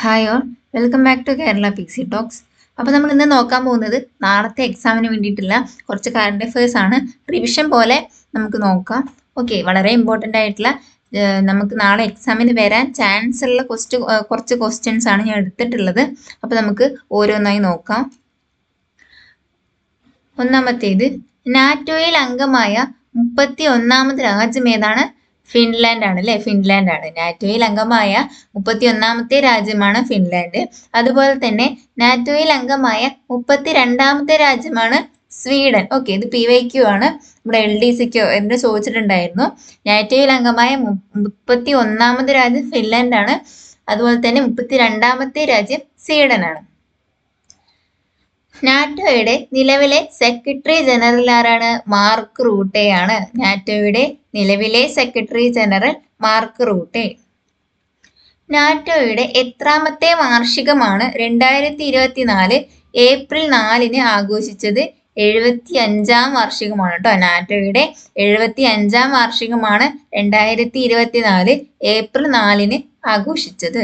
Hi all, welcome back to Kerala Pixie talks. അപ്പോൾ നമ്മൾ ഇന്ന് നോക്കാൻ പോകുന്നത് നാളത്തെ എക്സാമിന് വേണ്ടിയിട്ടുള്ള കുറച്ച് കറണ്ട് അഫയേഴ്സ് ആണ്. റിവിഷൻ പോലെ നമുക്ക് നോക്കാം. ഓക്കെ, വളരെ ഇമ്പോർട്ടൻ്റ് ആയിട്ടുള്ള നമുക്ക് നാളെ എക്സാമിന് വരാൻ ചാൻസ് ഉള്ള കുറച്ച് ക്വസ്റ്റ്യൻസ് ആണ് ഞാൻ എടുത്തിട്ടുള്ളത്. അപ്പോൾ നമുക്ക് ഓരോന്നായി നോക്കാം. ഒന്നാമത്തേത്, നാറ്റോയിൽ അംഗമായ 31ാമത് രാജ്യം ഏതാണ്? ഫിൻലാൻഡ് ആണ് അല്ലെ? ഫിൻലാൻഡ് ആണ് നാറ്റോയിൽ അംഗമായ 31ാമത്തെ രാജ്യമാണ് ഫിൻലാൻഡ്. അതുപോലെ തന്നെ നാറ്റോയിൽ അംഗമായ 32ാമത്തെ രാജ്യമാണ് സ്വീഡൻ. ഓക്കെ, ഇത് PYQ ആണ്. നമ്മുടെ LDCക്കോ എന്ന് ചോദിച്ചിട്ടുണ്ടായിരുന്നു. നാറ്റോയിൽ അംഗമായ 31ാമത് രാജ്യം ഫിൻലാൻഡ് ആണ്. അതുപോലെ തന്നെ 32ാമത്തെ രാജ്യം സ്വീഡൻ ആണ്. നാറ്റോയുടെ നിലവിലെ സെക്രട്ടറി ജനറൽ ആരാണ്? മാർക്ക് റൂട്ടെ ആണ്. നാറ്റോയുടെ നിലവിലെ സെക്രട്ടറി ജനറൽ മാർക്ക് റൂട്ടെ. നാറ്റോയുടെ എത്രാമത്തെ വാർഷികമാണ് 2024 ഏപ്രിൽ 4 ആഘോഷിച്ചത്? 75ാം വാർഷികമാണ് കേട്ടോ. നാറ്റോയുടെ 75ാം വാർഷികമാണ് 2024 ഏപ്രിൽ 4 ആഘോഷിച്ചത്.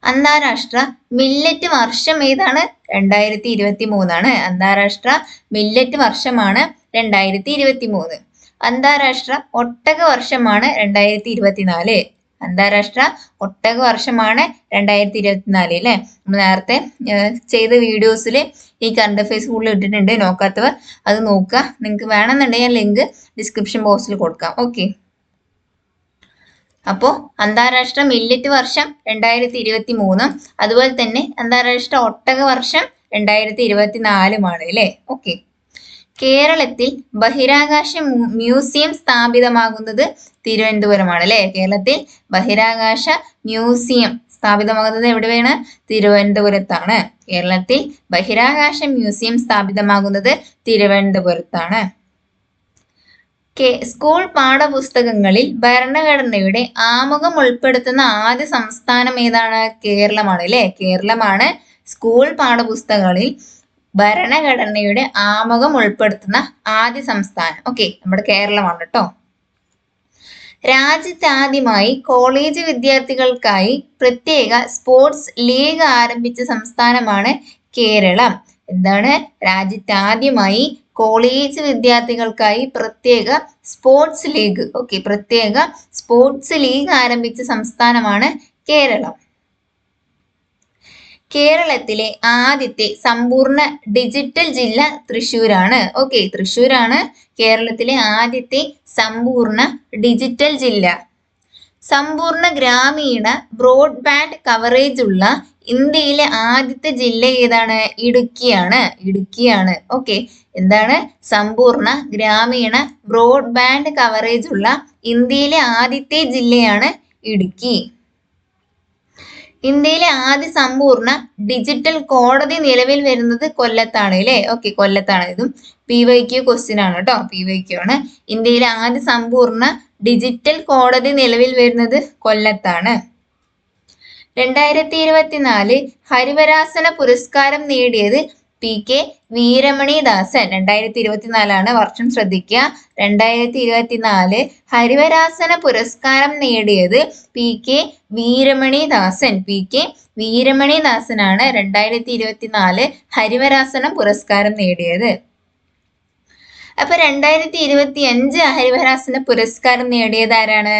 അന്താരാഷ്ട്ര മില്ലറ്റ് വർഷം ഏതാണ്? 2023 അന്താരാഷ്ട്ര മില്ലറ്റ് വർഷമാണ് 2023. അന്താരാഷ്ട്ര ഒട്ടക വർഷമാണ് 2024. അന്താരാഷ്ട്ര ഒട്ടക വർഷമാണ് 2024 അല്ലെ? നമ്മൾ നേരത്തെ ചെയ്ത വീഡിയോസിൽ ഈ കറണ്ട് അഫയേഴ്സ് കൂടുതൽ ഇട്ടിട്ടുണ്ട്. നോക്കാത്തവർ അത് നോക്കുക. നിങ്ങൾക്ക് വേണമെന്നുണ്ടെങ്കിൽ ലിങ്ക് ഡിസ്ക്രിപ്ഷൻ ബോക്സിൽ കൊടുക്കാം. ഓക്കെ, അപ്പോൾ അന്താരാഷ്ട്ര മില്ലറ്റ് വർഷം 2023, അതുപോലെ തന്നെ അന്താരാഷ്ട്ര ഒട്ടക വർഷം 2024 അല്ലേ? ഓക്കെ. കേരളത്തിൽ ബഹിരാകാശ മ്യൂസിയം സ്ഥാപിതമാകുന്നത് തിരുവനന്തപുരമാണ് അല്ലേ? കേരളത്തിൽ ബഹിരാകാശ മ്യൂസിയം സ്ഥാപിതമാകുന്നത് എവിടെയാണ്? തിരുവനന്തപുരത്താണ്. കേരളത്തിൽ ബഹിരാകാശ മ്യൂസിയം സ്ഥാപിതമാകുന്നത് തിരുവനന്തപുരത്താണ്. സ്കൂൾ പാഠപുസ്തകങ്ങളിൽ ഭരണഘടനയുടെ ആമുഖം ഉൾപ്പെടുത്തുന്ന ആദ്യ സംസ്ഥാനം ഏതാണ്? കേരളമാണ് അല്ലെ? കേരളമാണ് സ്കൂൾ പാഠപുസ്തകങ്ങളിൽ ഭരണഘടനയുടെ ആമുഖം ഉൾപ്പെടുത്തുന്ന ആദ്യ സംസ്ഥാനം. ഓക്കെ, നമ്മുടെ കേരളമാണ് കേട്ടോ. രാജ്യത്താദ്യമായി കോളേജ് വിദ്യാർത്ഥികൾക്കായി പ്രത്യേക സ്പോർട്സ് ലീഗ് ആരംഭിച്ച സംസ്ഥാനമാണ് കേരളം. എന്താണ്? രാജ്യത്താദ്യമായി കോളേജ് വിദ്യാർത്ഥികൾക്കായി പ്രത്യേക സ്പോർട്സ് ലീഗ്. ഓക്കെ, പ്രത്യേക സ്പോർട്സ് ലീഗ് ആരംഭിച്ച സംസ്ഥാനമാണ് കേരളം. കേരളത്തിലെ ആദ്യത്തെ സമ്പൂർണ്ണ ഡിജിറ്റൽ ജില്ല തൃശ്ശൂരാണ്. ഓക്കെ, തൃശ്ശൂരാണ് കേരളത്തിലെ ആദ്യത്തെ സമ്പൂർണ്ണ ഡിജിറ്റൽ ജില്ല. സമ്പൂർണ്ണ ഗ്രാമീണ ബ്രോഡ്ബാൻഡ് കവറേജ് ഉള്ള ഇന്ത്യയിലെ ആദ്യത്തെ ജില്ല ഏതാണ്? ഇടുക്കിയാണ്. ഇടുക്കിയാണ്. ഓക്കെ, എന്താണ്? സമ്പൂർണ്ണ ഗ്രാമീണ ബ്രോഡ്ബാൻഡ് കവറേജ് ഉള്ള ഇന്ത്യയിലെ ആദ്യത്തെ ജില്ലയാണ് ഇടുക്കി. ഇന്ത്യയിലെ ആദ്യ സമ്പൂർണ്ണ ഡിജിറ്റൽ കോടതി നിലവിൽ വരുന്നത് കൊല്ലത്താണ് അല്ലേ? ഓക്കെ, കൊല്ലത്താണ്. ഇതും PYQ ക്വസ്റ്റ്യൻ ആണ് കേട്ടോ. PYQ ആണ്. ഇന്ത്യയിലെ ആദ്യ സമ്പൂർണ്ണ ഡിജിറ്റൽ കോടതി നിലവിൽ വരുന്നത് കൊല്ലത്താണ്. 2024 ഹരിവരാസന പുരസ്കാരം നേടിയത് PK വീരമണിദാസൻ. 2024 വർഷം, ശ്രദ്ധിക്കുക. 2024 ഹരിവരാസന പുരസ്കാരം നേടിയത് PK വീരമണിദാസൻ. PK വീരമണിദാസനാണ് 2024 ഹരിവരാസന പുരസ്കാരം നേടിയത്. അപ്പൊ 2025 ഹരിവരാസന പുരസ്കാരം നേടിയത് ആരാണ്?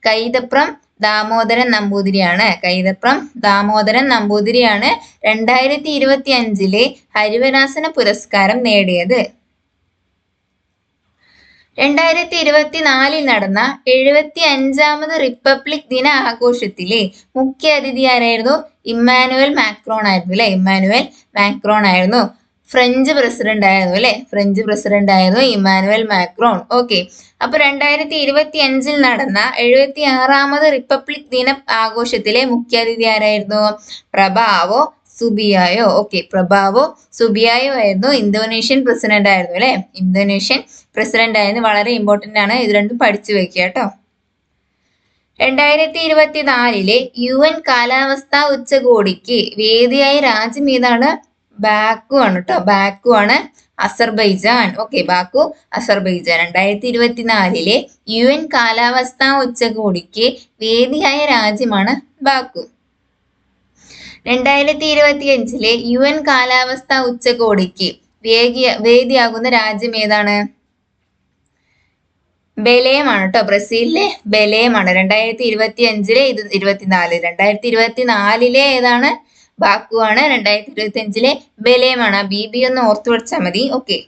കൈതപ്രം ദാമോദരൻ നമ്പൂതിരിയാണ്. കൈതപ്രം ദാമോദരൻ നമ്പൂതിരിയാണ് 2025 ഹരിവരാസന പുരസ്കാരം നേടിയത്. 2024 നടന്ന 75ാമത് റിപ്പബ്ലിക് ദിന ആഘോഷത്തിലെ മുഖ്യ അതിഥി ആരായിരുന്നു? ഇമ്മാനുവൽ മാക്രോൺ ആയിരുന്നു അല്ലെ? ഇമ്മാനുവൽ മാക്രോൺ ആയിരുന്നു. ഫ്രഞ്ച് പ്രസിഡന്റ് ആയിരുന്നു അല്ലെ? ഫ്രഞ്ച് പ്രസിഡന്റ് ആയിരുന്നു ഇമ്മാനുവൽ മാക്രോൺ. ഓക്കെ, അപ്പൊ 2025 നടന്ന 76ാമത് റിപ്പബ്ലിക് ദിന ആഘോഷത്തിലെ മുഖ്യാതിഥി ആരായിരുന്നു? പ്രഭാവോ സുബിയായോ. ഓക്കെ, പ്രഭാവോ സുബിയായോ ആയിരുന്നു. ഇന്തോനേഷ്യൻ പ്രസിഡന്റ് ആയിരുന്നു അല്ലെ? ഇന്തോനേഷ്യൻ പ്രസിഡന്റ് ആയിരുന്നു. വളരെ ഇമ്പോർട്ടന്റ് ആണ്. ഇത് രണ്ടും പഠിച്ചു വെക്കുക കേട്ടോ. 2024 UN കാലാവസ്ഥാ ഉച്ചകോടിക്ക് വേദിയായ രാജ്യം ഏതാണ്? ബാക്കു ആണ് കേട്ടോ, ബാക്കു ആണ് Azerbaijan. Okay, Baku Azerbaijan. 2024 UN കാലാവസ്ഥാ ഉച്ചകോടിക്ക് വേദിയായ രാജ്യമാണ് ബാക്കു. 2025 UN കാലാവസ്ഥാ ഉച്ചകോടിക്ക് വേദിയാകുന്ന രാജ്യം ഏതാണ്? ബെലേമാണ് കേട്ടോ, ബ്രസീലിലെ ബെലേമാണ്. 2025 ഇത് 24, 2024 ഏതാണ്? ബാക്കു ആണ്. 2025 ബെലേമാണ്. BB ഒന്ന് ഓർത്തു വെച്ചാൽ മതി. ഓക്കെ.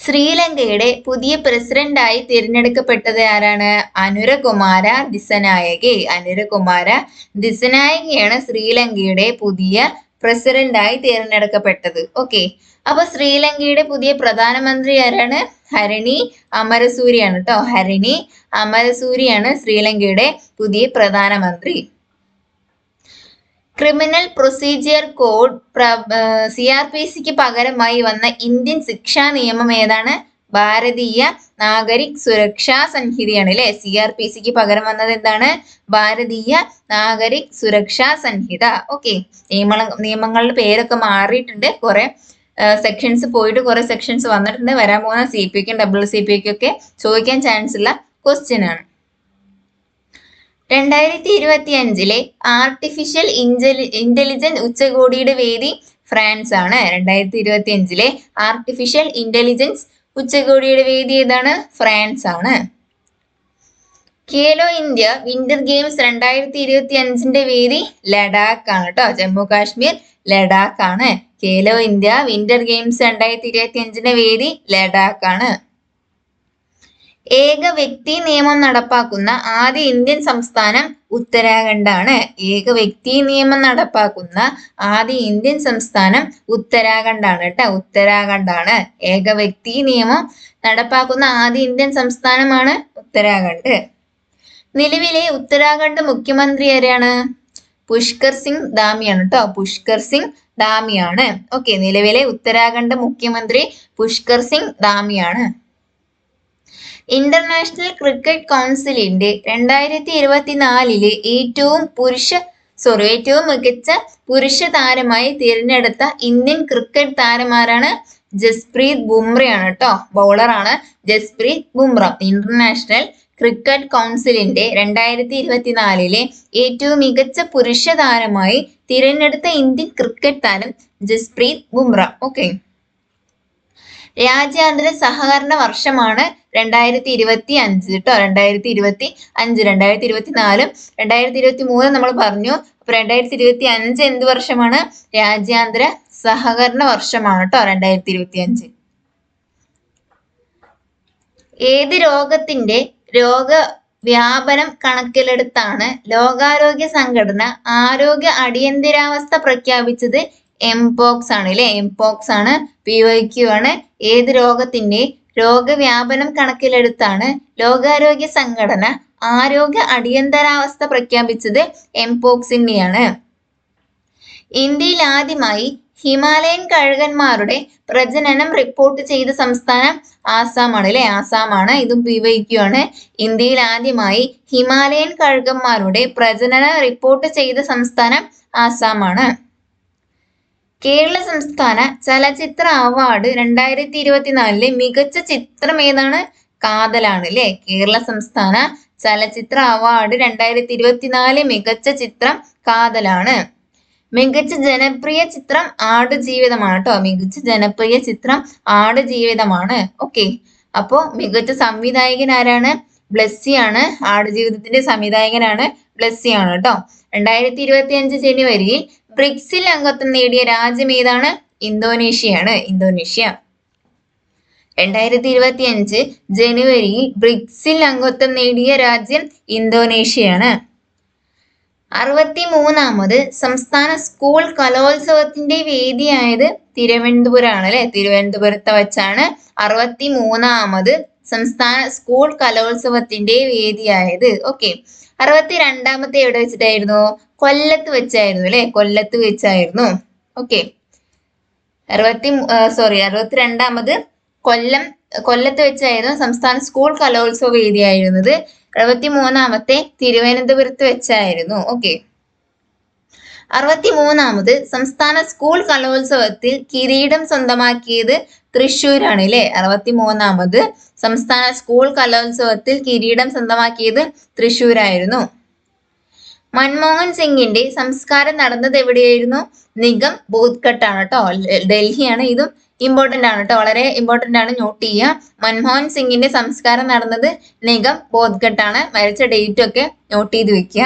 ശ്രീലങ്കയുടെ പുതിയ പ്രസിഡന്റായി തിരഞ്ഞെടുക്കപ്പെട്ടത് ആരാണ്? അനുരകുമാര ദിസനായകെ. അനുരകുമാര ദിസനായകയാണ് ശ്രീലങ്കയുടെ പുതിയ പ്രസിഡന്റായി തിരഞ്ഞെടുക്കപ്പെട്ടത്. ഓക്കെ. അപ്പൊ ശ്രീലങ്കയുടെ പുതിയ പ്രധാനമന്ത്രി ആരാണ്? ഹരണി അമരസൂരിയാണ് കേട്ടോ. ഹരണി അമരസൂരിയാണ് ശ്രീലങ്കയുടെ പുതിയ പ്രധാനമന്ത്രി. ക്രിമിനൽ പ്രൊസീജിയർ കോഡ് CRPCക്ക് പകരമായി വന്ന ഇന്ത്യൻ ശിക്ഷാ നിയമം ഏതാണ്? ഭാരതീയ നാഗരിക് സുരക്ഷാ സംഹിതയാണ് അല്ലെ. CRPCക്ക് പകരം വന്നത് എന്താണ്? ഭാരതീയ നാഗരിക് സുരക്ഷാ സംഹിത. ഓക്കെ. നിയമങ്ങളുടെ പേരൊക്കെ മാറിയിട്ടുണ്ട്. കുറെ സെക്ഷൻസ് പോയിട്ട് കുറെ സെക്ഷൻസ് വന്നിട്ടുണ്ട്. വരാൻ പോകുന്ന CPക്കും WCPക്കും ഒക്കെ ചോദിക്കാൻ ചാൻസ് ഉള്ള ക്വസ്റ്റ്യൻ ആണ്. 2025 ആർട്ടിഫിഷ്യൽ ഇന്റലിജൻസ് ഉച്ചകോടിയുടെ വേദി ഫ്രാൻസ് ആണ്. 2025 ആർട്ടിഫിഷ്യൽ ഇന്റലിജൻസ് ഉച്ചകോടിയുടെ വേദി ഏതാണ്? ഫ്രാൻസ് ആണ്. ഖേലോ ഇന്ത്യ വിന്റർ ഗെയിംസ് 2025 വേദി ലഡാക്ക് ആണ് കേട്ടോ. ജമ്മു കാശ്മീർ ലഡാക്ക് ആണ്. ഖേലോ ഇന്ത്യ വിന്റർ ഗെയിംസ് 2025 വേദി ലഡാക്ക് ആണ്. ഏക വ്യക്തി നിയമം നടപ്പാക്കുന്ന ആദ്യ ഇന്ത്യൻ സംസ്ഥാനം ഉത്തരാഖണ്ഡ് ആണ്. ഏക വ്യക്തി നിയമം നടപ്പാക്കുന്ന ആദ്യ ഇന്ത്യൻ സംസ്ഥാനം ഉത്തരാഖണ്ഡ് ആണ് കേട്ടോ. ഉത്തരാഖണ്ഡ് ആണ്. ഏക വ്യക്തി നിയമം നടപ്പാക്കുന്ന ആദ്യ ഇന്ത്യൻ സംസ്ഥാനമാണ് ഉത്തരാഖണ്ഡ്. നിലവിലെ ഉത്തരാഖണ്ഡ് മുഖ്യമന്ത്രി ആരാണ്? പുഷ്കർ സിംഗ് ധാമിയാണ് കേട്ടോ. പുഷ്കർ സിംഗ് ധാമിയാണ്. ഓക്കെ. നിലവിലെ ഉത്തരാഖണ്ഡ് മുഖ്യമന്ത്രി പുഷ്കർ സിംഗ് ധാമിയാണ്. ഇന്റർനാഷണൽ ക്രിക്കറ്റ് കൗൺസിലിന്റെ 2024 ഏറ്റവും മികച്ച പുരുഷ താരമായി തിരഞ്ഞെടുത്ത ഇന്ത്യൻ ക്രിക്കറ്റ് താരമാരാണ്? ജസ്പ്രീത് ബുംറയാണ് കേട്ടോ. ബൗളറാണ് ജസ്പ്രീത് ബുംറ. ഇന്റർനാഷണൽ ക്രിക്കറ്റ് കൗൺസിലിന്റെ 2024 ഏറ്റവും മികച്ച പുരുഷ താരമായി തിരഞ്ഞെടുത്ത ഇന്ത്യൻ ക്രിക്കറ്റ് താരം ജസ്പ്രീത് ബുംറ. ഓക്കെ. രാജ്യാന്തര സഹകരണ വർഷമാണ് 2025 കേട്ടോ. 2025, 2024, 2023 നമ്മൾ പറഞ്ഞു. അപ്പൊ 2025 എന്ത് വർഷമാണ്? രാജ്യാന്തര സഹകരണ വർഷമാണ് കേട്ടോ 2025. ഏത് രോഗത്തിന്റെ രോഗവ്യാപനം കണക്കിലെടുത്താണ് ലോകാരോഗ്യ സംഘടന ആരോഗ്യ അടിയന്തരാവസ്ഥ പ്രഖ്യാപിച്ചത്? എംപോക്സ് ആണ് അല്ലെ. എംപോക്സ് ആണ്. PYQ ആണ്. ഏത് രോഗത്തിന്റെ രോഗവ്യാപനം കണക്കിലെടുത്താണ് ലോകാരോഗ്യ സംഘടന ആരോഗ്യ അടിയന്തരാവസ്ഥ പ്രഖ്യാപിച്ചത്? എംപോക്സിനെയാണ്. ഇന്ത്യയിൽ ആദ്യമായി ഹിമാലയൻ കഴുകന്മാരുടെ പ്രജനനം റിപ്പോർട്ട് ചെയ്ത സംസ്ഥാനം ആസാമാണ് അല്ലെ. ആസാമാണ്. ഇതും PYQ ആണ്. ഇന്ത്യയിൽ ആദ്യമായി ഹിമാലയൻ കഴുകന്മാരുടെ പ്രജനനം റിപ്പോർട്ട് ചെയ്ത സംസ്ഥാനം ആസാമാണ്. കേരള സംസ്ഥാന ചലച്ചിത്ര അവാർഡ് 2024 മികച്ച ചിത്രം ഏതാണ്? കാതലാണ് അല്ലെ. കേരള സംസ്ഥാന ചലച്ചിത്ര അവാർഡ് 2024 മികച്ച ചിത്രം കാതലാണ്. മികച്ച ജനപ്രിയ ചിത്രം ആടുജീവിതമാണ് കേട്ടോ. മികച്ച ജനപ്രിയ ചിത്രം ആടുജീവിതമാണ്. ഓക്കെ. അപ്പോ മികച്ച സംവിധായകൻ ആരാണ്? ബ്ലെസ്സി ആണ്. ആടുജീവിതത്തിന്റെ സംവിധായകനാണ് ബ്ലെസ്സി ആണ് കേട്ടോ. 2025 ജനുവരിയിൽ ബ്രിക്സിൽ അംഗത്വം നേടിയ രാജ്യം ഏതാണ്? ഇന്തോനേഷ്യയാണ്. ഇന്തോനേഷ്യ. 2025 ജനുവരിയിൽ ബ്രിക്സിൽ അംഗത്വം നേടിയ രാജ്യം ഇന്തോനേഷ്യയാണ്. 63ാമത് സംസ്ഥാന സ്കൂൾ കലോത്സവത്തിന്റെ വേദിയായത് തിരുവനന്തപുരമാണ് അല്ലെ. തിരുവനന്തപുരത്ത് വെച്ചാണ് 63ാമത് സംസ്ഥാന സ്കൂൾ കലോത്സവത്തിന്റെ വേദിയായത്. ഓക്കെ. 62ാമത്തെ എവിടെ വെച്ചിട്ടായിരുന്നു? കൊല്ലത്ത് വെച്ചായിരുന്നു അല്ലെ. കൊല്ലത്ത് വെച്ചായിരുന്നു. ഓക്കെ. 62ാമത് കൊല്ലത്ത് വെച്ചായിരുന്നു സംസ്ഥാന സ്കൂൾ കലോത്സവ വേദിയായിരുന്നത്. 63ാമത്തെ തിരുവനന്തപുരത്ത് വെച്ചായിരുന്നു. ഓക്കെ. 63ാമത് സംസ്ഥാന സ്കൂൾ കലോത്സവത്തിൽ കിരീടം സ്വന്തമാക്കിയത് തൃശ്ശൂരാണ് അല്ലേ. 63ാമത് സംസ്ഥാന സ്കൂൾ കലോത്സവത്തിൽ കിരീടം സ്വന്തമാക്കിയത് തൃശ്ശൂരായിരുന്നു. മൻമോഹൻ സിംഗിന്റെ സംസ്കാരം നടന്നത് എവിടെയായിരുന്നു? നിഗം ബോധ്ഘട്ടാണ് കേട്ടോ, ഡൽഹിയാണ്. ഇതും ഇമ്പോർട്ടന്റ് ആണ് കേട്ടോ, വളരെ ഇമ്പോർട്ടന്റ് ആണ്, നോട്ട് ചെയ്യുക. മൻമോഹൻ സിംഗിന്റെ സംസ്കാരം നടന്നത് നിഗം ബോധ്ഘട്ടാണ്. മരിച്ച ഡേറ്റ് ഒക്കെ നോട്ട് ചെയ്ത് വെക്കുക.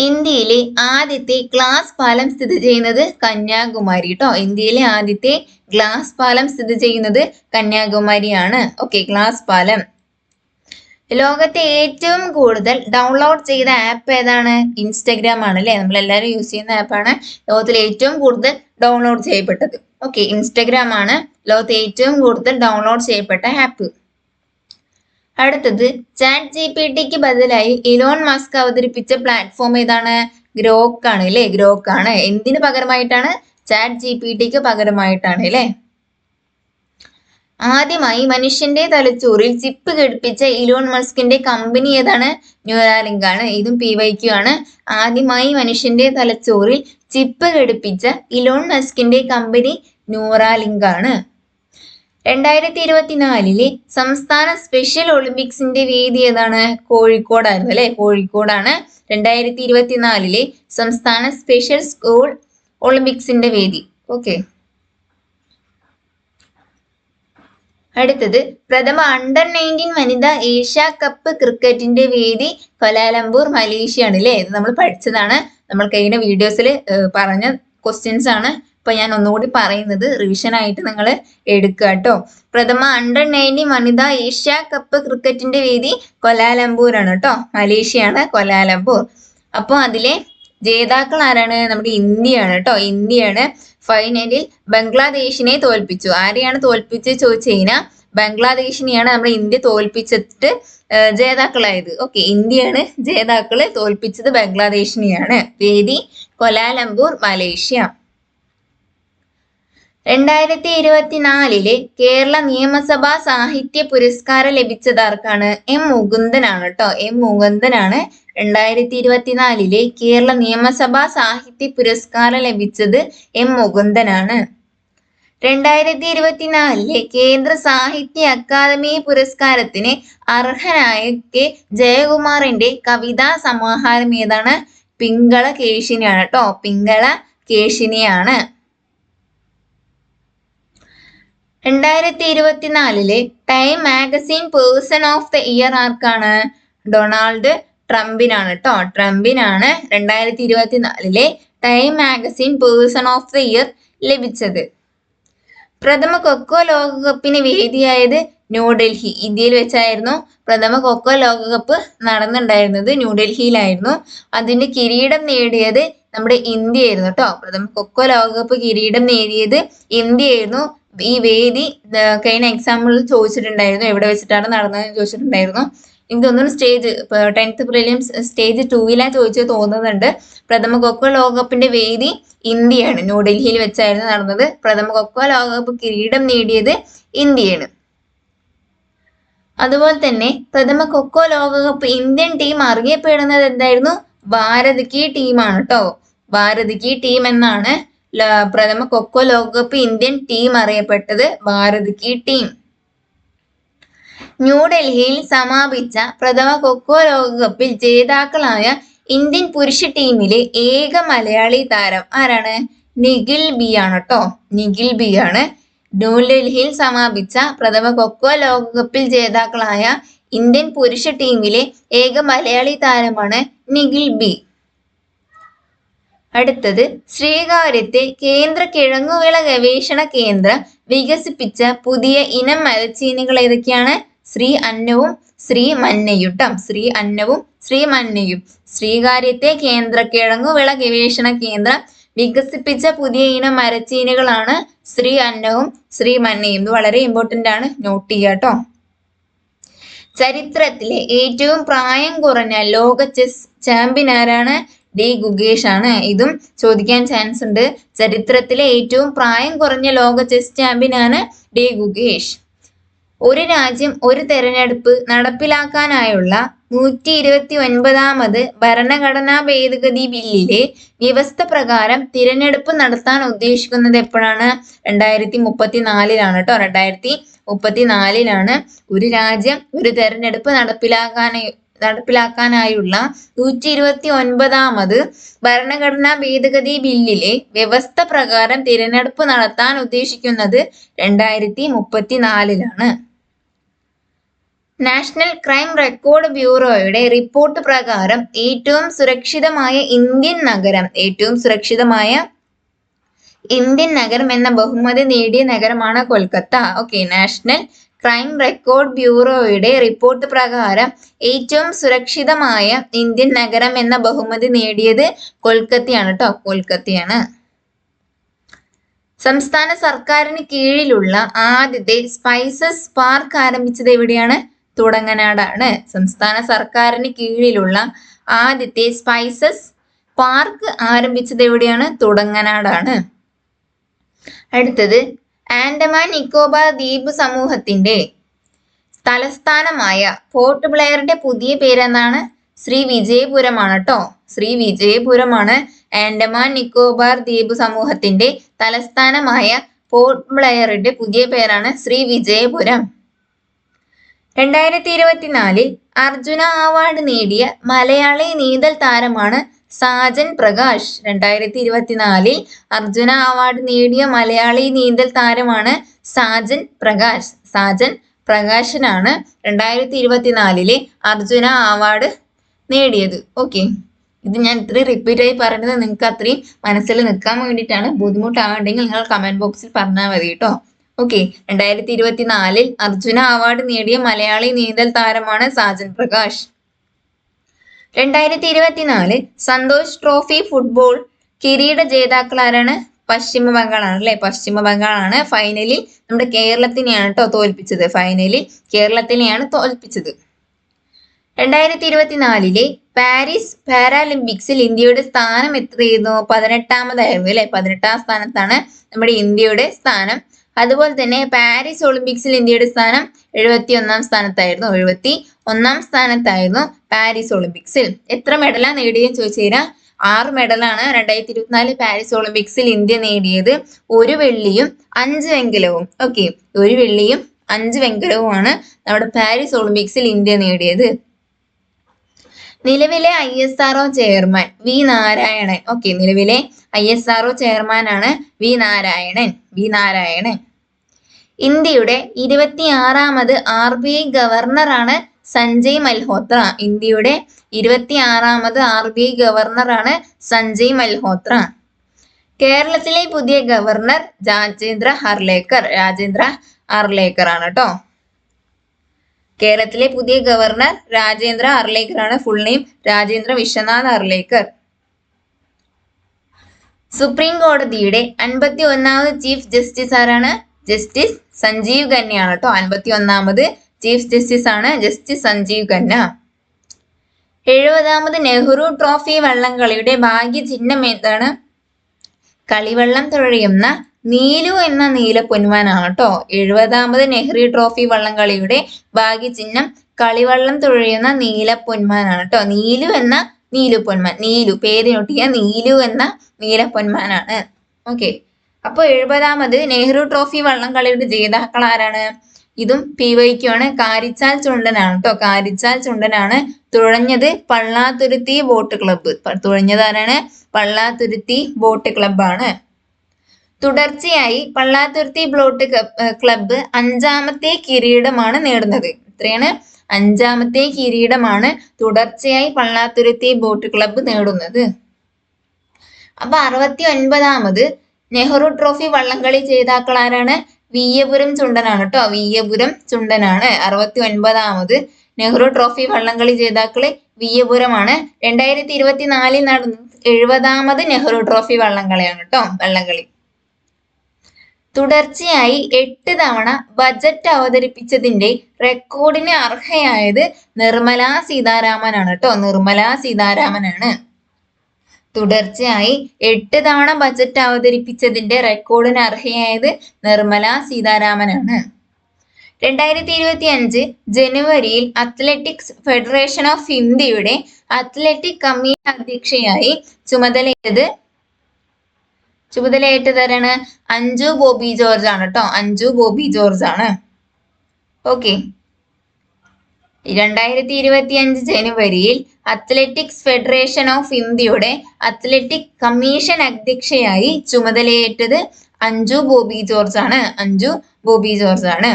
ഇന്ത്യയിലെ ആദ്യത്തെ ഗ്ലാസ് പാലം സ്ഥിതി ചെയ്യുന്നത് കന്യാകുമാരി കേട്ടോ. ഇന്ത്യയിലെ ആദ്യത്തെ ഗ്ലാസ് പാലം സ്ഥിതി ചെയ്യുന്നത് കന്യാകുമാരിയാണ്. ഓക്കെ, ഗ്ലാസ് പാലം. ലോകത്തെ ഏറ്റവും കൂടുതൽ ഡൗൺലോഡ് ചെയ്ത ആപ്പ് ഏതാണ്? ഇൻസ്റ്റഗ്രാം ആണ് അല്ലേ. നമ്മളെല്ലാവരും യൂസ് ചെയ്യുന്ന ആപ്പാണ്. ലോകത്തിൽ ഏറ്റവും കൂടുതൽ ഡൗൺലോഡ് ചെയ്യപ്പെട്ടത്. ഓക്കെ, ഇൻസ്റ്റഗ്രാം ആണ് ലോകത്തെ ഏറ്റവും കൂടുതൽ ഡൗൺലോഡ് ചെയ്യപ്പെട്ട ആപ്പ്. അടുത്തത് ചാറ്റ് ജിപിടിക്ക് ബദലായി ഇലോൺ മസ്ക് അവതരിപ്പിച്ച പ്ലാറ്റ്ഫോം ഏതാണ്? ഗ്രോക്ക് ആണ് അല്ലേ. ഗ്രോക്ക് ആണ്. എന്തിനു പകരമായിട്ടാണ്? ചാറ്റ് ജിപിടിക്ക് പകരമായിട്ടാണ് അല്ലേ. ആദ്യമായി മനുഷ്യന്റെ തലച്ചോറിൽ ചിപ്പ് ഘടിപ്പിച്ച ഇലോൺ മസ്കിന്റെ കമ്പനി ഏതാണ്? ന്യൂറാലിങ്ക് ആണ്. ഇതും PYQ ആണ്. ആദ്യമായി മനുഷ്യന്റെ തലച്ചോറിൽ ചിപ്പ് ഘടിപ്പിച്ച ഇലോൺ മസ്കിന്റെ കമ്പനി ന്യൂറാലിങ്ക് ആണ്. 2024 സംസ്ഥാന സ്പെഷ്യൽ ഒളിമ്പിക്സിന്റെ വേദി ഏതാണ്? കോഴിക്കോടായിരുന്നു അല്ലെ. കോഴിക്കോടാണ് 2024 സംസ്ഥാന സ്പെഷ്യൽ സ്കൂൾ ഒളിമ്പിക്സിന്റെ വേദി. ഓക്കെ, അടുത്തത് പ്രഥമ അണ്ടർ-19 വനിതാ ഏഷ്യ കപ്പ് ക്രിക്കറ്റിന്റെ വേദി കൊലാലംപൂർ മലേഷ്യയാണ് അല്ലേ. ഇത് നമ്മൾ പഠിച്ചതാണ്, നമ്മൾ കഴിഞ്ഞ വീഡിയോസിൽ പറഞ്ഞ ക്വസ്റ്റ്യൻസ് ആണ്. ഇപ്പൊ ഞാൻ ഒന്നുകൂടി പറയുന്നത് റിവിഷൻ ആയിട്ട് നിങ്ങൾ എടുക്കുക കേട്ടോ. പ്രഥമ അണ്ടർ-19 വനിതാ ഏഷ്യ കപ്പ് ക്രിക്കറ്റിന്റെ വേദി കൊലാലംപൂർ ആണ് കേട്ടോ. മലേഷ്യയാണ് കൊലാലംപൂർ. അപ്പോൾ അതിലെ ജേതാക്കൾ ആരാണ്? നമ്മുടെ ഇന്ത്യയാണ് കേട്ടോ. ഇന്ത്യയാണ് ഫൈനലിൽ ബംഗ്ലാദേശിനെ തോൽപ്പിച്ചു. ആരെയാണ് തോൽപ്പിച്ച് ചോദിച്ചു കഴിഞ്ഞാൽ ബംഗ്ലാദേശിനെയാണ് നമ്മുടെ ഇന്ത്യ തോൽപ്പിച്ചിട്ട് ജേതാക്കളായത്. ഓക്കെ, ഇന്ത്യയാണ് ജേതാക്കളെ തോൽപ്പിച്ചത് ബംഗ്ലാദേശിനെയാണ്. വേദി കൊലാലംപൂർ മലേഷ്യ. 2024 കേരള നിയമസഭാ സാഹിത്യ പുരസ്കാരം ലഭിച്ചത് ആർക്കാണ്? M. മുകുന്ദനാണ് കേട്ടോ. M. മുകുന്ദനാണ് 2024 കേരള നിയമസഭാ സാഹിത്യ പുരസ്കാരം ലഭിച്ചത് M. മുകുന്ദനാണ്. 2024 കേന്ദ്ര സാഹിത്യ അക്കാദമി പുരസ്കാരത്തിന് അർഹനായ കെ ജയകുമാറിന്റെ കവിതാ സമാഹാരം ഏതാണ്? പിങ്കള കേശിനിയാണ് കേട്ടോ. പിങ്കള കേശിനിയാണ്. 2024 time magazine person of the year ആർക്കാണ്? ഡൊണാൾഡ് ട്രംപിനാണ് കേട്ടോ. ട്രംപിനാണ് 2024 time magazine person of the year ലഭിച്ചത്. പ്രഥമ കൊക്കോ ലോകകപ്പിന് വേദിയായത് ന്യൂഡൽഹി. ഇന്ത്യയിൽ വെച്ചായിരുന്നു പ്രഥമ കൊക്കോ ലോകകപ്പ് നടന്നിട്ടുണ്ടായിരുന്നത്. ന്യൂഡൽഹിയിലായിരുന്നു. അതിന്റെ കിരീടം നേടിയത് നമ്മുടെ ഇന്ത്യയായിരുന്നു കേട്ടോ. പ്രഥമ കൊക്കോ ലോകകപ്പ് കിരീടം നേടിയത് ഇന്ത്യയായിരുന്നു. ഈ വേദി കഴിഞ്ഞ എക്സാമ്പിൾ ചോദിച്ചിട്ടുണ്ടായിരുന്നു, എവിടെ വെച്ചിട്ടാണ് നടന്നതെന്ന് ചോദിച്ചിട്ടുണ്ടായിരുന്നു. എനിക്ക് തോന്നുന്നു സ്റ്റേജ് 10th പ്രിലിംസ് സ്റ്റേജ് 2 ചോദിച്ചത് തോന്നുന്നുണ്ട്. പ്രഥമ കൊക്കോ ലോകകപ്പിന്റെ വേദി ഇന്ത്യയാണ്. ന്യൂഡൽഹിയിൽ വെച്ചായിരുന്നു നടന്നത്. പ്രഥമ കൊക്കോ ലോകകപ്പ് കിരീടം നേടിയത് ഇന്ത്യയാണ്. അതുപോലെ തന്നെ പ്രഥമ കൊക്കോ ലോകകപ്പ് ഇന്ത്യൻ ടീം അറിയപ്പെടുന്നത് എന്തായിരുന്നു? ഭാരത് കി ടീമാണ് കേട്ടോ. ഭാരത് കി ടീം എന്നാണ് പ്രഥമ കൊക്കോ ലോകകപ്പ് ഇന്ത്യൻ ടീം അറിയപ്പെട്ടത്. ഭാരത് കി ടീം. ന്യൂഡൽഹിയിൽ സമാപിച്ച പ്രഥമ കൊക്കോ ലോകകപ്പിൽ ജേതാക്കളായ ഇന്ത്യൻ പുരുഷ ടീമിലെ ഏക മലയാളി താരം ആരാണ്? നിഖിൽ ബി ആണ് കേട്ടോ. നിഖിൽ ബി ആണ്. ന്യൂഡൽഹിയിൽ സമാപിച്ച പ്രഥമ കൊക്കോ ലോകകപ്പിൽ ജേതാക്കളായ ഇന്ത്യൻ പുരുഷ ടീമിലെ ഏക മലയാളി താരമാണ് നിഖിൽ ബി. അടുത്തത് ശ്രീകാര്യത്തെ കേന്ദ്ര കിഴങ്ങുവിള ഗവേഷണ കേന്ദ്രം വികസിപ്പിച്ച പുതിയ ഇനം മരച്ചീനികൾ ഏതൊക്കെയാണ്? ശ്രീ അന്നവും ശ്രീ മന്നയും ട്ടോ. ശ്രീ അന്നവും ശ്രീ മന്നയും. ശ്രീകാര്യത്തെ കേന്ദ്ര കിഴങ്ങുവിള ഗവേഷണ കേന്ദ്രം വികസിപ്പിച്ച പുതിയ ഇനം മരച്ചീനികളാണ് ശ്രീ അന്നവും ശ്രീ മന്നയും. ഇത് വളരെ ഇമ്പോർട്ടന്റ് ആണ്, നോട്ട് ചെയ്യുക ട്ടോ. ചരിത്രത്തിലെ ഏറ്റവും പ്രായം കുറഞ്ഞ ലോക ചെസ് ചാമ്പ്യൻ ആരാണ്? ഡി ഗുഗേഷ് ആണ്. ഇതും ചോദിക്കാൻ ചാൻസ് ഉണ്ട്. ചരിത്രത്തിലെ ഏറ്റവും പ്രായം കുറഞ്ഞ ലോക ചെസ് ചാമ്പ്യൻ ആണ് ഡി ഗുഗേഷ്. ഒരു രാജ്യം ഒരു തെരഞ്ഞെടുപ്പ് നടപ്പിലാക്കാനായുള്ള 129ാമത് ഭരണഘടനാ ഭേദഗതി ബില്ലിലെ വ്യവസ്ഥ പ്രകാരം തിരഞ്ഞെടുപ്പ് നടത്താൻ ഉദ്ദേശിക്കുന്നത് എപ്പോഴാണ്? 2034 കേട്ടോ. 2034 ഒരു രാജ്യം ഒരു തെരഞ്ഞെടുപ്പ് നടപ്പിലാക്കാനായുള്ള 129ാമത് ഭരണഘടനാ ഭേദഗതി ബില്ലിലെ വ്യവസ്ഥ പ്രകാരം തിരഞ്ഞെടുപ്പ് നടത്താൻ ഉദ്ദേശിക്കുന്നത് 2034. നാഷണൽ ക്രൈം റെക്കോർഡ് ബ്യൂറോയുടെ റിപ്പോർട്ട് പ്രകാരം ഏറ്റവും സുരക്ഷിതമായ ഇന്ത്യൻ നഗരം എന്ന ബഹുമതി നേടിയ നഗരമാണ് Kolkata. Okay, national crime record ബ്യൂറോയുടെ റിപ്പോർട്ട് പ്രകാരം ഏറ്റവും സുരക്ഷിതമായ ഇന്ത്യൻ നഗരം എന്ന ബഹുമതി നേടിയത് കൊൽക്കത്തയാണ് കേട്ടോ. കൊൽക്കത്തയാണ്. സംസ്ഥാന സർക്കാരിന് കീഴിലുള്ള ആദ്യത്തെ സ്പൈസസ് പാർക്ക് ആരംഭിച്ചത് എവിടെയാണ്? തുടങ്ങനാടാണ്. സംസ്ഥാന സർക്കാരിന് കീഴിലുള്ള ആദ്യത്തെ സ്പൈസസ് പാർക്ക് ആരംഭിച്ചത് എവിടെയാണ്? തുടങ്ങനാടാണ്. അടുത്തത് ആൻഡമാൻ നിക്കോബാർ ദ്വീപ് സമൂഹത്തിന്റെ തലസ്ഥാനമായ പോർട്ട് ബ്ലെയറിന്റെ പുതിയ പേരെന്താണ്? ശ്രീ വിജയപുരമാണ് കേട്ടോ. ശ്രീ വിജയപുരമാണ് ആൻഡമാൻ നിക്കോബാർ ദ്വീപ് സമൂഹത്തിന്റെ തലസ്ഥാനമായ പോർട്ട് ബ്ലെയറിന്റെ പുതിയ പേരാണ് ശ്രീ വിജയപുരം. 2024 അർജുന അവാർഡ് നേടിയ മലയാളി നീന്തൽ താരമാണ് സാജൻ പ്രകാശ്. 2024 അർജുന അവാർഡ് നേടിയ മലയാളി നീന്തൽ താരമാണ് സാജൻ പ്രകാശ്. സാജൻ പ്രകാശനാണ് 2024 അർജുന അവാർഡ് നേടിയത്. ഓക്കെ, ഇത് ഞാൻ ഇത്രയും റിപ്പീറ്റ് ആയി പറയുന്നത് നിങ്ങൾക്ക് അത്രയും മനസ്സിൽ നിൽക്കാൻ വേണ്ടിയിട്ടാണ്. ബുദ്ധിമുട്ടാവുണ്ടെങ്കിൽ നിങ്ങൾ കമന്റ് ബോക്സിൽ പറഞ്ഞാൽ മതി കേട്ടോ. ഓക്കെ, 2024 അർജുന അവാർഡ് നേടിയ മലയാളി നീന്തൽ താരമാണ് സാജൻ പ്രകാശ്. 2024 സന്തോഷ് ട്രോഫി ഫുട്ബോൾ കിരീട ജേതാക്കൾ ആരാണ്? പശ്ചിമ ബംഗാളാണ് അല്ലെ. പശ്ചിമ ബംഗാളാണ് ഫൈനലിൽ നമ്മുടെ കേരളത്തിനെയാണ് കേട്ടോ തോൽപ്പിച്ചത്. ഫൈനലിൽ കേരളത്തിനെയാണ് തോൽപ്പിച്ചത്. 2024 പാരീസ് പാരാലിമ്പിക്സിൽ ഇന്ത്യയുടെ സ്ഥാനം എത്രയായിരുന്നു? 18ാമതായിരുന്നു അല്ലെ. 18ാം സ്ഥാനത്താണ് നമ്മുടെ ഇന്ത്യയുടെ സ്ഥാനം. അതുപോലെ തന്നെ പാരീസ് ഒളിമ്പിക്സിൽ ഇന്ത്യയുടെ സ്ഥാനം 71ാം സ്ഥാനത്തായിരുന്നു. 71ാം സ്ഥാനത്തായിരുന്നു പാരീസ് ഒളിമ്പിക്സിൽ. എത്ര മെഡലാണ് നേടിയെന്ന് ചോദിച്ചു കഴിഞ്ഞാൽ 6 മെഡലാണ് 2024 പാരീസ് ഒളിമ്പിക്സിൽ ഇന്ത്യ നേടിയത്. 1 വെള്ളിയും 5 വെങ്കലവും. ഓക്കെ, 1 വെള്ളിയും 5 വെങ്കലവുമാണ് നമ്മുടെ പാരീസ് ഒളിമ്പിക്സിൽ ഇന്ത്യ നേടിയത്. നിലവിലെ ISRO chairman V Narayanan. Okay, നിലവിലെ ISRO ചെയർമാനാണ് വി നാരായണൻ. ഇന്ത്യയുടെ 26ാമത് RBI ഗവർണറാണ് സഞ്ജയ് മൽഹോത്ര. ഇന്ത്യയുടെ 26ാമത് RBI ഗവർണറാണ് സഞ്ജയ് മൽഹോത്ര. കേരളത്തിലെ പുതിയ ഗവർണർ രാജേന്ദ്ര ഹർലേക്കർ ആണ് കേട്ടോ. കേരളത്തിലെ പുതിയ ഗവർണർ രാജേന്ദ്ര ഹർലേക്കർ ആണ്. Full name Rajendra Vishwanath Arlekar. Supreme കോടതിയുടെ 51ാമത് ചീഫ് ജസ്റ്റിസ് ആരാണ്? ജസ്റ്റിസ് സഞ്ജീവ് ഖന്നയാണ് കേട്ടോ. 51ാമത് ചീഫ് ജസ്റ്റിസ് ആണ് ജസ്റ്റിസ് സഞ്ജീവ് ഖന്ന. 70ാമത് നെഹ്റു ട്രോഫി വള്ളംകളിയുടെ ഭാഗ്യചിഹ്നം എന്താണ്? കളിവള്ളം തുഴയുന്ന നീലു എന്ന നീലപ്പൊന്മാനാണ് കേട്ടോ. 70ാമത് നെഹ്റു ട്രോഫി വള്ളംകളിയുടെ ഭാഗ്യചിഹ്നം കളിവള്ളം തുഴയുന്ന നീലപ്പൊന്മാനാണ് കേട്ടോ. നീലു എന്ന നീലുപ്പൊന്മാൻ. നീലു പേര് നോട്ടിയ നീലു എന്ന നീലപ്പൊന്മാനാണ്. ഓക്കെ, അപ്പൊ 70ാമത് നെഹ്റു ട്രോഫി വള്ളംകളിയുടെ ജേതാക്കൾ ആരാണ്? ഇതും PYQ ആണ്. കാരിച്ചാൽ ചുണ്ടനാണ് കേട്ടോ. കാരിച്ചാൽ ചുണ്ടനാണ്. തുഴഞ്ഞത് പള്ളാത്തുരുത്തി ബോട്ട് ക്ലബ്ബ്. തുഴഞ്ഞത് ആരാണ്? പള്ളാത്തുരുത്തി ബോട്ട് ക്ലബ്ബാണ്. തുടർച്ചയായി പള്ളാത്തുരുത്തി ബോട്ട് ക്ലബ്ബ് 5ാമത്തെ കിരീടമാണ് നേടുന്നത്. എത്രയാണ്? 5ാമത്തെ കിരീടമാണ് തുടർച്ചയായി പള്ളാത്തുരുത്തി ബോട്ട് ക്ലബ്ബ് നേടുന്നത്. അപ്പൊ 69ാമത് നെഹ്റു ട്രോഫി വള്ളംകളി ജേതാക്കൾ ആരാണ്? വിയ്യപുരം ചുണ്ടനാണ് കേട്ടോ. വിയ്യപുരം ചുണ്ടനാണ് 69ാമത് നെഹ്റു ട്രോഫി വള്ളംകളി ജേതാക്കള് വിയ്യപുരമാണ്. 2024 നടന്ന 70ാമത് നെഹ്റു ട്രോഫി വള്ളംകളിയാണ് കേട്ടോ. വള്ളംകളി തുടർച്ചയായി 8 തവണ ബജറ്റ് അവതരിപ്പിച്ചതിന്റെ റെക്കോർഡിന് അർഹയായത് നിർമ്മലാ സീതാരാമനാണ് കേട്ടോ. നിർമ്മലാ സീതാരാമനാണ്. തുടർച്ചയായി 8 തവണ ബജറ്റ് അവതരിപ്പിച്ചതിന്റെ റെക്കോർഡിന് അർഹയായത് നിർമ്മലാ സീതാരാമനാണ്. 2025 ജനുവരിയിൽ അത്ലറ്റിക്സ് ഫെഡറേഷൻ ഓഫ് ഇന്ത്യയുടെ അത്ലറ്റിക് കമ്മീഷൻ അധ്യക്ഷയായി ചുമതലയേറ്റതാരാണ്? അഞ്ജു ബോബി ജോർജ് ആണ് കേട്ടോ. അഞ്ജു ബോബി ജോർജ് ആണ്. ഓക്കെ. 2025 ജനുവരിയിൽ അത്ലറ്റിക്സ് ഫെഡറേഷൻ ഓഫ് ഇന്ത്യയുടെ അത്ലറ്റിക് കമ്മീഷൻ അധ്യക്ഷയായി ചുമതലയേറ്റത് അഞ്ജു ബോബി ജോർജ് ആണ്. അഞ്ജു ബോബി ജോർജ് ആണ്.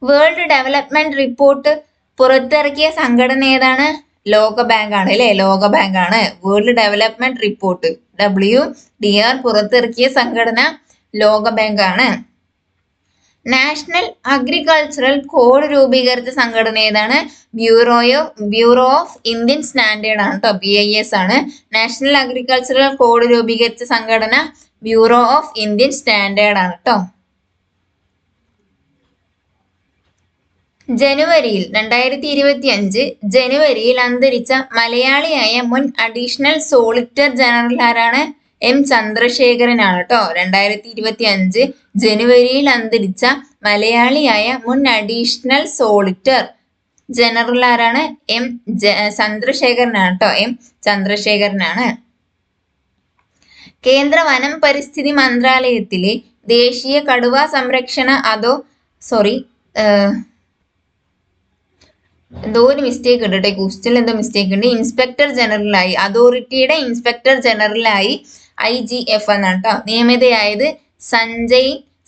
വേൾഡ് ഡെവലപ്മെന്റ് റിപ്പോർട്ട് പുറത്തിറക്കിയ സംഘടന ഏതാണ്? ലോകബാങ്ക് ആണ് അല്ലെ? ലോകബാങ്ക് ആണ്. വേൾഡ് ഡെവലപ്മെന്റ് റിപ്പോർട്ട് WDR പുറത്തിറക്കിയ സംഘടന ലോകബാങ്ക് ആണ്. നാഷണൽ അഗ്രികൾച്ചറൽ കോഡ് രൂപീകരിച്ച സംഘടന ഏതാണ്? ബ്യൂറോ ഓഫ് ഇന്ത്യൻ സ്റ്റാൻഡേർഡ് ആണ് കേട്ടോ. BIS ആണ്. നാഷണൽ അഗ്രികൾച്ചറൽ കോഡ് രൂപീകരിച്ച സംഘടന ബ്യൂറോ ഓഫ് ഇന്ത്യൻ സ്റ്റാൻഡേർഡ് ആണ് കേട്ടോ. ജനുവരിയിൽ 2025 ജനുവരിയിൽ അന്തരിച്ച മലയാളിയായ മുൻ അഡീഷണൽ സോളിറ്റർ ജനറൽ ആരാണ്? M ചന്ദ്രശേഖരനാണ് കേട്ടോ. 2025 ജനുവരിയിൽ അന്തരിച്ച മലയാളിയായ മുൻ അഡീഷണൽ സോളിറ്റർ ജനറൽ ആരാണ്? M ചന്ദ്രശേഖരനാണ് കേട്ടോ. M ചന്ദ്രശേഖരനാണ്. കേന്ദ്ര വനം പരിസ്ഥിതി മന്ത്രാലയത്തിലെ ദേശീയ കടുവ സംരക്ഷണ എന്തോ ഒരു മിസ്റ്റേക്ക് ഉണ്ട് കേട്ടോ. ക്വസ്റ്റ്യനിൽ എന്തോ മിസ്റ്റേക്ക് ഉണ്ട്. ഇൻസ്പെക്ടർ ജനറലായി, അതോറിറ്റിയുടെ ഇൻസ്പെക്ടർ ജനറലായി IGF എന്നാണ് കേട്ടോ നിയമിതയായത്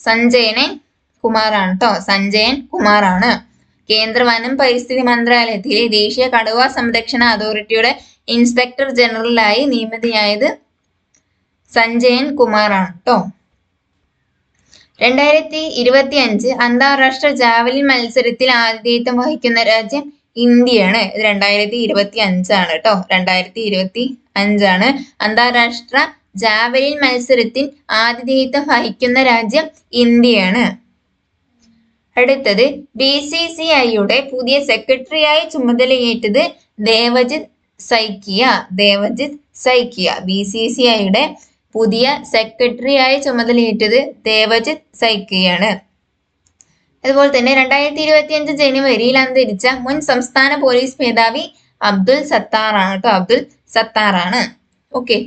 സഞ്ജയൻ കുമാറാണ് കേട്ടോ. സഞ്ജയൻ കുമാറാണ്. കേന്ദ്ര വനം പരിസ്ഥിതി മന്ത്രാലയത്തിലെ ദേശീയ കടുവ സംരക്ഷണ അതോറിറ്റിയുടെ ഇൻസ്പെക്ടർ ജനറലായി നിയമിതയായത് സഞ്ജയൻ കുമാറാണ് കേട്ടോ. 2025 അന്താരാഷ്ട്ര ജാവലിൻ മത്സരത്തിൽ ആതിഥേയത്വം വഹിക്കുന്ന രാജ്യം ഇന്ത്യയാണ്. ഇത് 2025 ആണ് കേട്ടോ. 2025 ആണ്. അന്താരാഷ്ട്ര ജാവലിൻ മത്സരത്തിൽ ആതിഥേയത്വം വഹിക്കുന്ന രാജ്യം ഇന്ത്യയാണ്. അടുത്തത് BCCIയുടെ പുതിയ സെക്രട്ടറിയായി ചുമതലയേറ്റത് ദേവജിത് സൈക്കിയ. BCCIയുടെ പുതിയ സെക്രട്ടറിയായി ചുമതലയേറ്റത് ദേവജിത് സൈക്കിയാണ്. അതുപോലെ തന്നെ 2025 ജനുവരിയിൽ അന്തരിച്ച മുൻ സംസ്ഥാന പോലീസ് മേധാവി അബ്ദുൽ സത്താറാണ് കേട്ടോ. അബ്ദുൽ സത്താറാണ്. ഓക്കെ.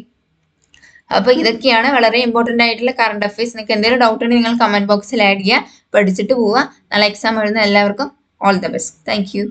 അപ്പൊ ഇതൊക്കെയാണ് വളരെ ഇമ്പോർട്ടന്റ് ആയിട്ടുള്ള കറണ്ട് അഫയേഴ്സ്. നിങ്ങൾക്ക് എന്തെങ്കിലും ഡൗട്ട് ഉണ്ടെങ്കിൽ നിങ്ങൾ കമന്റ് ബോക്സിൽ ആഡ് ചെയ്യുക. പഠിച്ചിട്ട് പോവുക. നാളെ എക്സാം എഴുതുന്ന എല്ലാവർക്കും all the best. Thank you.